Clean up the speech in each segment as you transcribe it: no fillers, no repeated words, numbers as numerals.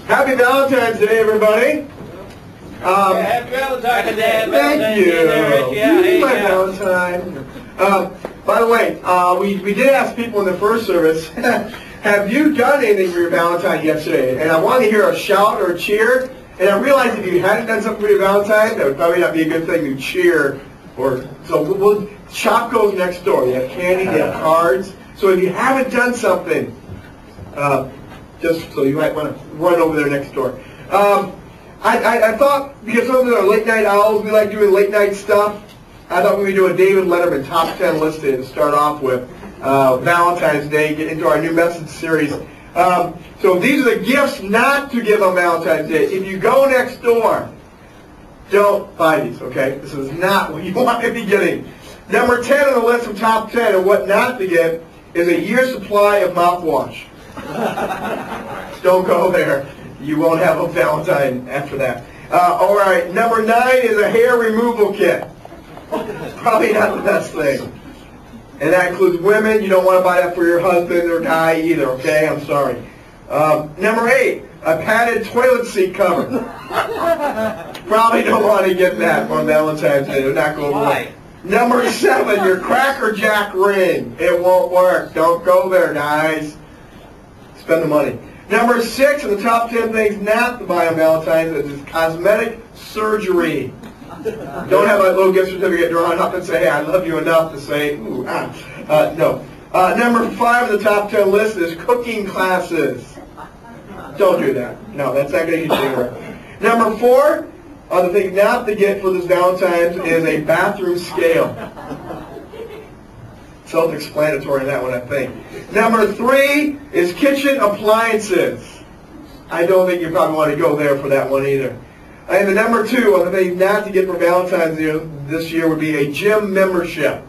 Happy Valentine's Day, everybody. Happy Valentine's Day. Thank you. You're my Valentine. By the way, we did ask people in the first service, have you done anything for your Valentine yesterday? And I want to hear a shout or a cheer. And I realized if you hadn't done something for your Valentine, that would probably not be a good thing to cheer. So shop goes next door. You have candy, you have cards. So if you haven't done something, just so you might want to run over there next door. I thought, because some of us are late night owls, we like doing late night stuff, I thought we would do a David Letterman top 10 list to start off with Valentine's Day, get into our new message series. So these are the gifts not to give on Valentine's Day. If you go next door, don't buy these, okay? This is not what you want to be getting. Number 10 on the list of top 10 of what not to get is a year's supply of mouthwash. Don't go there. You won't have a Valentine after that. All right, number 9 is a hair removal kit. Probably not the best thing. And that includes women. You don't want to buy that for your husband or guy either, okay? I'm sorry. Number 8, a padded toilet seat cover. Probably don't want to get that on Valentine's Day. It'll not go over well. Number 7, your Cracker Jack ring. It won't work. Don't go there, guys. Spend the money. Number 6 in the top 10 things not to buy on Valentine's is cosmetic surgery. Don't have a little gift certificate drawn up and say, hey, I love you enough to say, ooh, no. Number 5 in the top 10 list is cooking classes. Don't do that. No, that's not going to get you anywhere. Number 4 on the thing not to get for this Valentine's is a bathroom scale. Self-explanatory in that one, I think. Number 3 is kitchen appliances. I don't think you probably want to go there for that one either. And the number 2 on the thing not to get for Valentine's Day this year would be a gym membership.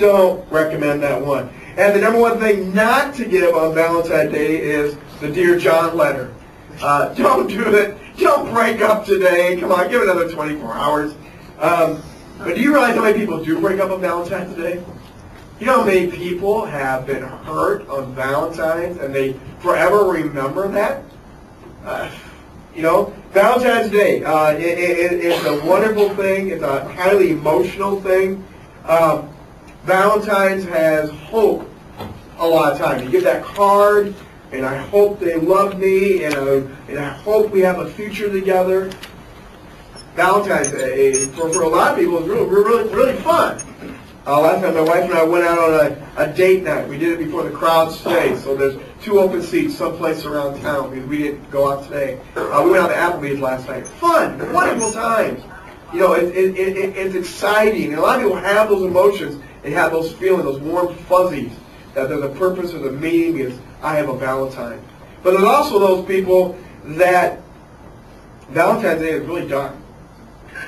Don't recommend that one. And the number 1 thing not to give on Valentine's Day is the Dear John letter. Don't do it. Don't break up today. Come on, give it another 24 hours. But do you realize how many people do break up on Valentine's Day? You know how many people have been hurt on Valentine's and they forever remember that? You know, Valentine's Day, it's a wonderful thing. It's a highly emotional thing. Valentine's has hope a lot of times. You get that card, and I hope they love me, and I hope we have a future together. Valentine's Day, for a lot of people, is really fun. Last time my wife and I went out on a date night. We did it before the crowd stayed, so there's 2 open seats someplace around town because we didn't go out today. We went out to Applebee's last night. Fun, wonderful times. You know, it's exciting. And a lot of people have those emotions. They have those feelings, those warm fuzzies, that there's a purpose or the meaning is I have a Valentine. But there's also those people that Valentine's Day is really dark.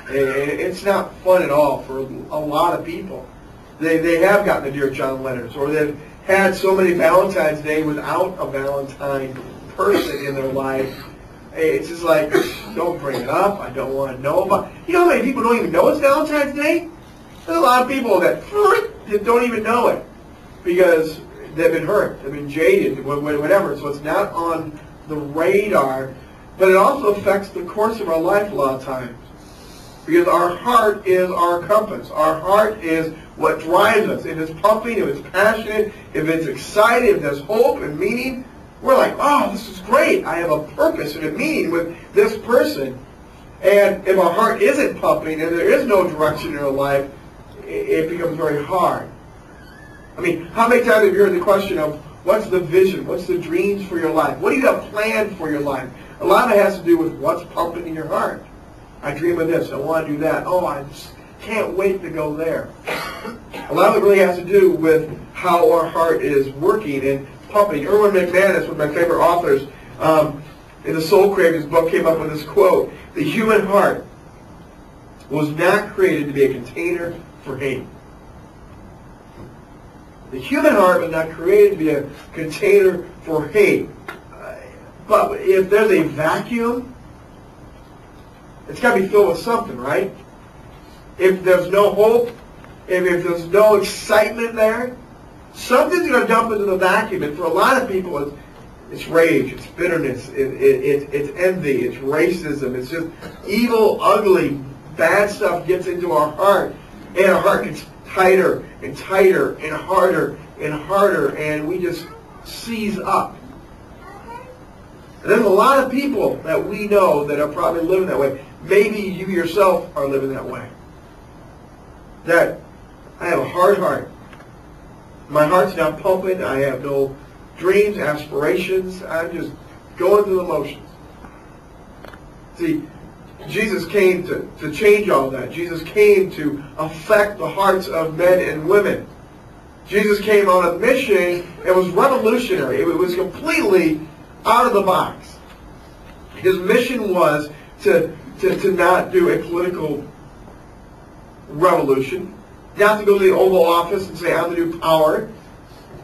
It's not fun at all for a lot of people. They have gotten the Dear John letters, or they've had so many Valentine's Day without a Valentine person in their life. It's just like, don't bring it up. I don't want to know about it. You know how many people don't even know it's Valentine's Day? There's a lot of people that don't even know it because they've been hurt, they've been jaded, whatever. So it's not on the radar, but it also affects the course of our life a lot of times. Because our heart is our compass. Our heart is what drives us. If it's pumping, if it's passionate, if it's excited, if there's hope and meaning, we're like, oh, this is great. I have a purpose and a meaning with this person. And if our heart isn't pumping and there is no direction in our life, it becomes very hard. I mean, how many times have you heard the question of what's the vision? What's the dreams for your life? What do you have planned for your life? A lot of it has to do with what's pumping in your heart. I dream of this. I want to do that. Oh, I just can't wait to go there. A lot of it really has to do with how our heart is working and pumping. Erwin McManus, one of my favorite authors, in the Soul Cravings book, came up with this quote: "The human heart was not created to be a container for hate." The human heart was not created to be a container for hate. But if there's a vacuum, it's got to be filled with something, right? If there's no hope, if there's no excitement there, something's going to dump into the vacuum. And for a lot of people, It's rage, it's bitterness, it's envy, it's racism, it's just evil, ugly, bad stuff gets into our heart, and our heart gets tighter and tighter and harder, and we just seize up. And there's a lot of people that we know that are probably living that way. Maybe you yourself are living that way. That I have a hard heart. My heart's not pumping. I have no dreams, aspirations. I'm just going through the motions. See, Jesus came to change all that. Jesus came to affect the hearts of men and women. Jesus came on a mission. It was revolutionary. It was completely out of the box. His mission was to not do a political revolution, not to go to the Oval Office and say, I'm the new power.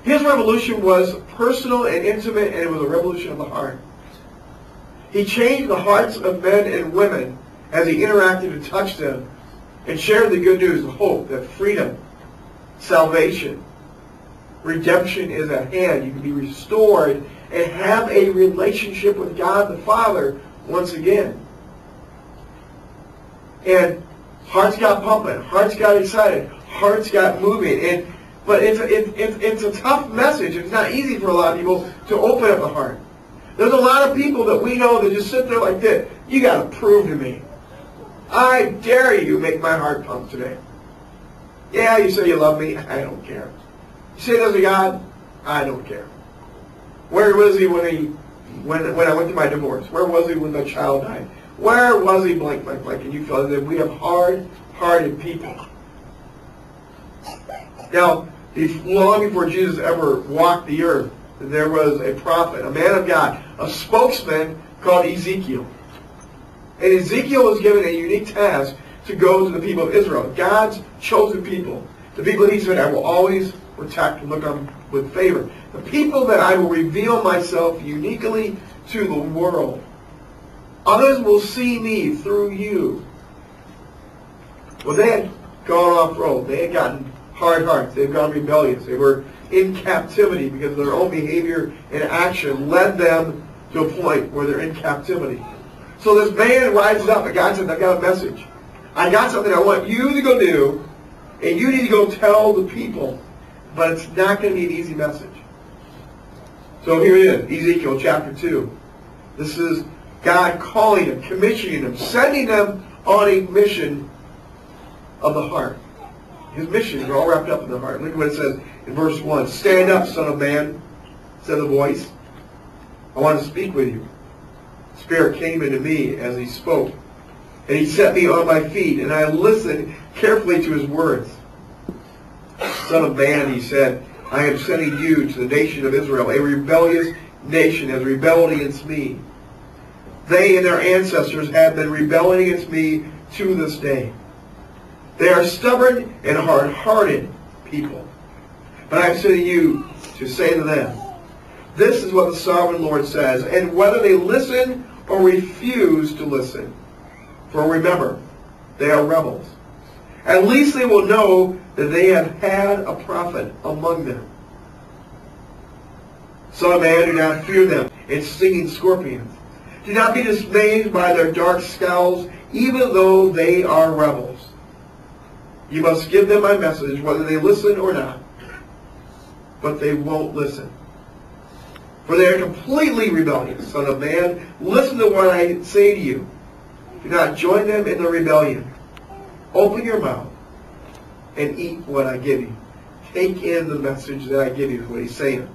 His revolution was personal and intimate, and it was a revolution of the heart. He changed the hearts of men and women as he interacted and touched them and shared the good news, the hope that freedom, salvation, redemption is at hand. You can be restored and have a relationship with God the Father once again. And hearts got pumping, hearts got excited, hearts got moving. But it's a tough message. It's not easy for a lot of people to open up the heart. There's a lot of people that we know that just sit there like this. You got to prove to me. I dare you make my heart pump today. Yeah, you say you love me. I don't care. You say there's a God. I don't care. Where was he when I went through my divorce? Where was he when my child died? Where was he blank, blank, blank? And you feel that we have hard-hearted people. Now, long before Jesus ever walked the earth, there was a prophet, a man of God, a spokesman called Ezekiel. And Ezekiel was given a unique task to go to the people of Israel, God's chosen people. The people that he said, I will always protect and look on with favor. The people that I will reveal myself uniquely to the world. Others will see me through you. Well, they had gone off road. They had gotten hard hearts. They've gone rebellious. They were in captivity because their own behavior and action led them to a point where they're in captivity. So this man rises up and God says, I got a message. I got something I want you to go do, and you need to go tell the people. But it's not going to be an easy message. So here it is, Ezekiel chapter 2. This is God calling them, commissioning them, sending them on a mission of the heart. His mission is all wrapped up in the heart. Look at what it says in verse 1. Stand up, son of man, said the voice. I want to speak with you. Spirit came into me as he spoke. And he set me on my feet, and I listened carefully to his words. Son of man, he said, I am sending you to the nation of Israel, a rebellious nation has rebelled against me. They and their ancestors have been rebelling against me to this day. They are stubborn and hard-hearted people. But I am sending you to say to them, this is what the sovereign Lord says, and whether they listen or refuse to listen. For remember, they are rebels. At least they will know that they have had a prophet among them. Son of man, do not fear them, and stinging scorpions. Do not be dismayed by their dark scowls, even though they are rebels. You must give them my message, whether they listen or not. But they won't listen. For they are completely rebellious. Son of man, listen to what I say to you. Do not join them in the rebellion. Open your mouth and eat what I give you. Take in the message that I give you, is what he's saying.